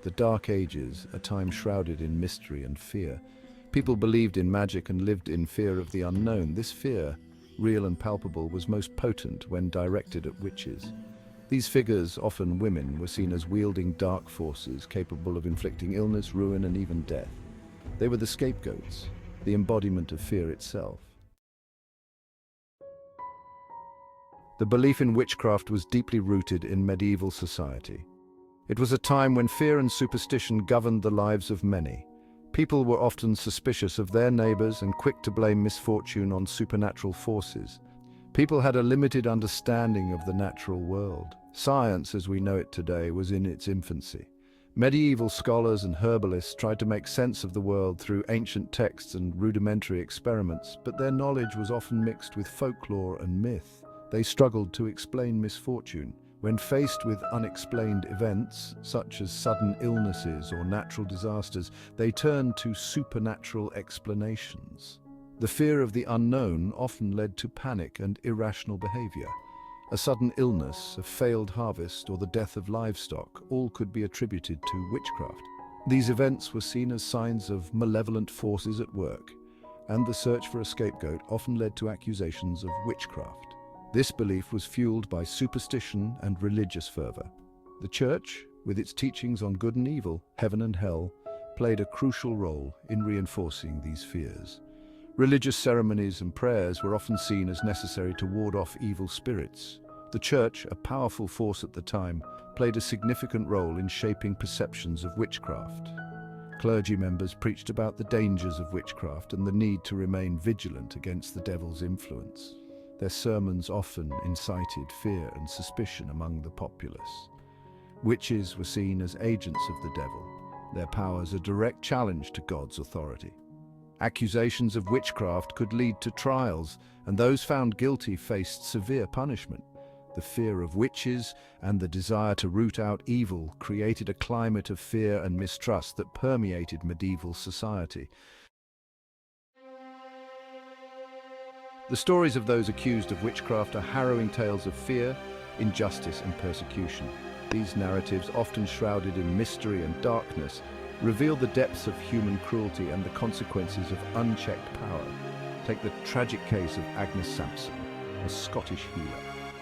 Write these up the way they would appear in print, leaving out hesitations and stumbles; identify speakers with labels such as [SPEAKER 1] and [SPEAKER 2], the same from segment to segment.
[SPEAKER 1] The Dark Ages, a time shrouded in mystery and fear. People believed in magic and lived in fear of the unknown. This fear, real and palpable, was most potent when directed at witches. These figures, often women, were seen as wielding dark forces capable of inflicting illness, ruin, and even death. They were the scapegoats, the embodiment of fear itself. The belief in witchcraft was deeply rooted in medieval society. It was a time when fear and superstition governed the lives of many. People were often suspicious of their neighbors and quick to blame misfortune on supernatural forces. People had a limited understanding of the natural world. Science, as we know it today, was in its infancy. Medieval scholars and herbalists tried to make sense of the world through ancient texts and rudimentary experiments, but their knowledge was often mixed with folklore and myth. They struggled to explain misfortune. When faced with unexplained events, such as sudden illnesses or natural disasters, they turned to supernatural explanations. The fear of the unknown often led to panic and irrational behavior. A sudden illness, a failed harvest, or the death of livestock all could be attributed to witchcraft. These events were seen as signs of malevolent forces at work, and the search for a scapegoat often led to accusations of witchcraft. This belief was fueled by superstition and religious fervor. The Church, with its teachings on good and evil, heaven and hell, played a crucial role in reinforcing these fears. Religious ceremonies and prayers were often seen as necessary to ward off evil spirits. The Church, a powerful force at the time, played a significant role in shaping perceptions of witchcraft. Clergy members preached about the dangers of witchcraft and the need to remain vigilant against the devil's influence. Their sermons often incited fear and suspicion among the populace. Witches were seen as agents of the devil, their powers a direct challenge to God's authority. Accusations of witchcraft could lead to trials, and those found guilty faced severe punishment. The fear of witches and the desire to root out evil created a climate of fear and mistrust that permeated medieval society. The stories of those accused of witchcraft are harrowing tales of fear, injustice, and persecution. These narratives, often shrouded in mystery and darkness, reveal the depths of human cruelty and the consequences of unchecked power. Take the tragic case of Agnes Sampson, a Scottish healer.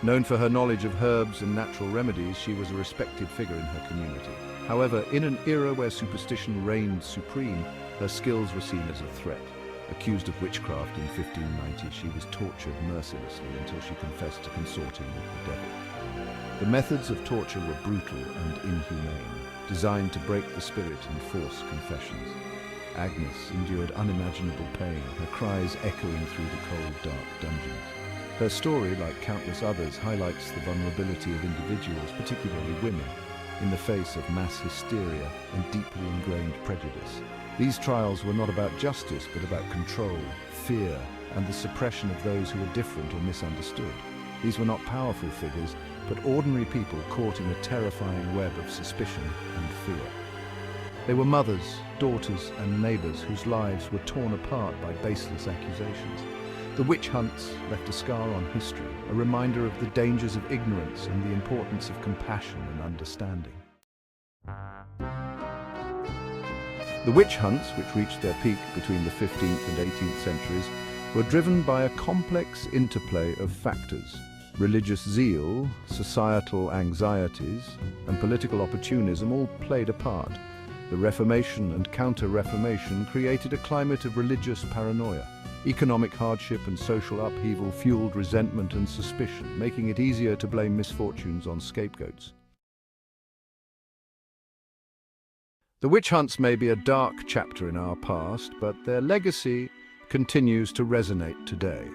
[SPEAKER 1] Known for her knowledge of herbs and natural remedies, she was a respected figure in her community. However, in an era where superstition reigned supreme, her skills were seen as a threat. Accused of witchcraft in 1590, she was tortured mercilessly until she confessed to consorting with the devil. The methods of torture were brutal and inhumane, designed to break the spirit and force confessions. Agnes endured unimaginable pain, her cries echoing through the cold, dark dungeons. Her story, like countless others, highlights the vulnerability of individuals, particularly women, in the face of mass hysteria and deeply ingrained prejudice. These trials were not about justice, but about control, fear, and the suppression of those who were different or misunderstood. These were not powerful figures, but ordinary people caught in a terrifying web of suspicion and fear. They were mothers, daughters, and neighbors whose lives were torn apart by baseless accusations. The witch hunts left a scar on history, a reminder of the dangers of ignorance and the importance of compassion and understanding. The witch hunts, which reached their peak between the 15th and 18th centuries, were driven by a complex interplay of factors. Religious zeal, societal anxieties, and political opportunism all played a part. The Reformation and Counter-Reformation created a climate of religious paranoia. Economic hardship and social upheaval fueled resentment and suspicion, making it easier to blame misfortunes on scapegoats. The witch hunts may be a dark chapter in our past, but their legacy continues to resonate today.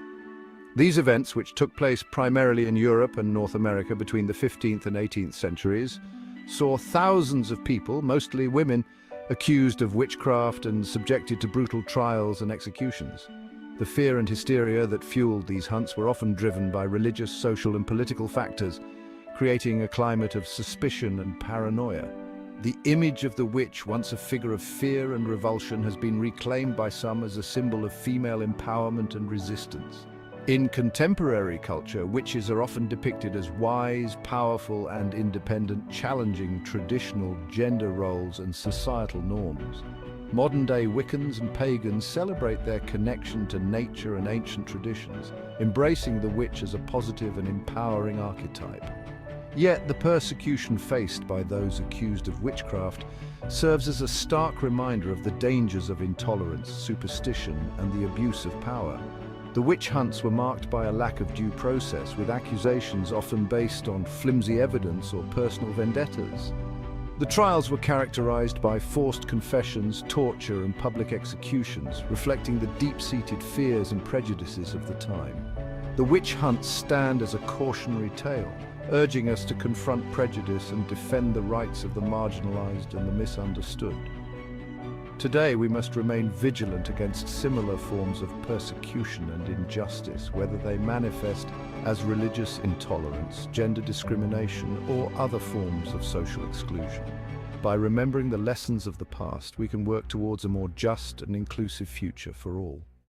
[SPEAKER 1] These events, which took place primarily in Europe and North America between the 15th and 18th centuries, saw thousands of people, mostly women, accused of witchcraft and subjected to brutal trials and executions. The fear and hysteria that fueled these hunts were often driven by religious, social, and political factors, creating a climate of suspicion and paranoia. The image of the witch, once a figure of fear and revulsion, has been reclaimed by some as a symbol of female empowerment and resistance. In contemporary culture, witches are often depicted as wise, powerful, and independent, challenging traditional gender roles and societal norms. Modern-day Wiccans and pagans celebrate their connection to nature and ancient traditions, embracing the witch as a positive and empowering archetype. Yet, the persecution faced by those accused of witchcraft serves as a stark reminder of the dangers of intolerance, superstition, and the abuse of power. The witch hunts were marked by a lack of due process, with accusations often based on flimsy evidence or personal vendettas. The trials were characterized by forced confessions, torture, and public executions, reflecting the deep-seated fears and prejudices of the time. The witch hunts stand as a cautionary tale, urging us to confront prejudice and defend the rights of the marginalized and the misunderstood. Today, we must remain vigilant against similar forms of persecution and injustice, whether they manifest as religious intolerance, gender discrimination, or other forms of social exclusion. By remembering the lessons of the past, we can work towards a more just and inclusive future for all.